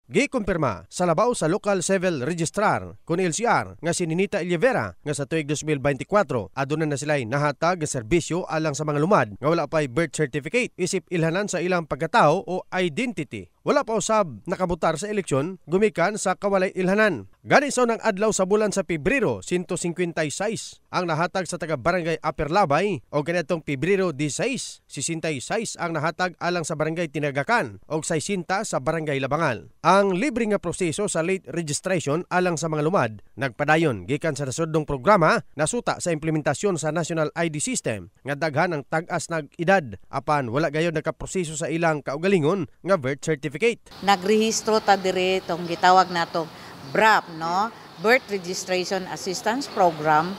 Gikumpirma sa labaw sa Local Civil Registrar kun LCR nga si Ninita Illevera nga sa tuig 2024 aduna na sila'y nahatag nga serbisyo alang sa mga lumad nga wala pa'y birth certificate isip ilhanan sa ilang pagkatao o identity. Wala pa usab nakabutar sa eleksyon gumikan sa kawalay ilhanan. Gani sa unang adlaw sa bulan sa Pebrero 156 ang nahatag sa taga Barangay Upper Labay o kanatong Pebrero 16 66 ang nahatag alang sa Barangay Tinagakan o 60 sa Barangay Labangal. Ang libre nga proseso sa late registration alang sa mga lumad nagpadayon gikan sa nasudnong programa nasuta sa implementasyon sa National ID System nga daghan ang tag-as nag edad apan wala gayud nakaproseso sa ilang kaugalingon nga birth certificate. Nagrehistro ta dire tong gitawag natong BRAP, no? Birth Registration Assistance Program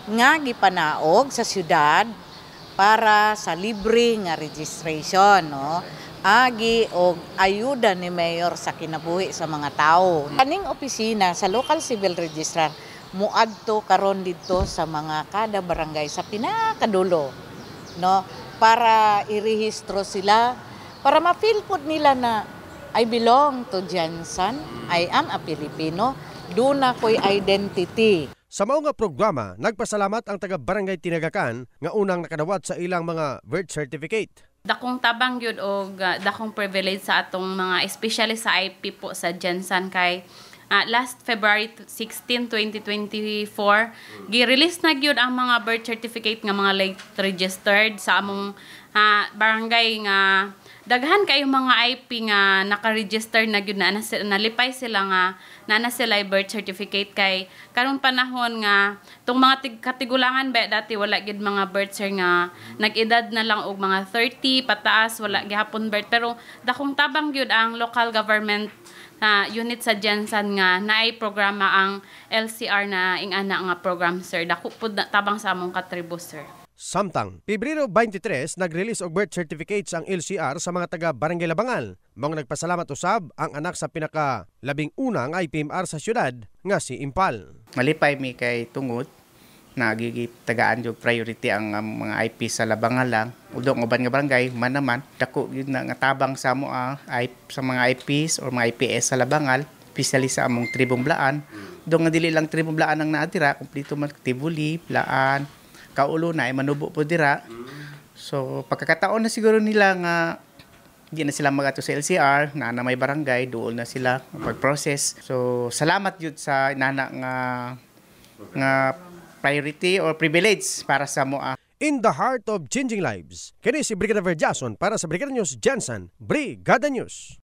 nga gipanaog sa syudad para sa libre nga registration, no? Agi og ayuda ni Mayor sa kinabuhi sa mga tao. Kaning opisina sa Local Civil Registrar muadto karon dito sa mga kada barangay sa pinakadulo, no? Para irehistro sila, para ma-feel po nila na I belong to Jensen, I am a Filipino, doon ako'y identity. Sa mao nga programa, nagpasalamat ang taga Barangay Tinagakan nga unang nakadawat sa ilang mga birth certificate. Dakong tabang yun o dakong privilege sa atong mga especially sa IP po sa Jensen kay last February 16, 2024, gi-release na gyud ang mga birth certificate nga mga late registered sa among barangay nga daghan kay mga IP nga naka-register na gyud na nalipay sila nga na sila birth certificate kay karong panahon nga tong mga katigulangan ba dati wala gyud mga birth cert nga nag-edad na lang og mga 30 pataas wala gihapon birth pero dakong tabang gyud ang local government unit sa Jensen nga naay programa ang LCR na ingana nga program sir dako pud tabang sa among katribo sir. Samtang, Pebrero 23, nag-release og birth certificates ang LCR sa mga taga Barangay Labangal. Mga nagpasalamat usab ang anak sa pinaka-labing unang IPMR sa syudad nga si Impal. Malipay mi kay tungod nagigitagaan yung priority ang mga IP sa Labangal lang. Udong uban nga barangay man naman dako gyud na nga tabang sa mo sa mga IPs or mga IPS sa Labangal, especially sa among tribong Blaan. Udong nga dili lang tribong Blaan ang naatira, kumpleto man Tibuli, Blaan, Kaulo na ay manubo po dira. So pagkakataon na siguro nila nga hindi na sila magato sa LCR na may barangay doon na sila pag-process. So salamat jud sa inana nga priority or privilege para sa moa. In the heart of changing lives, kini si Brigadier Jason para sa Brigada News Jensen, Brigada News.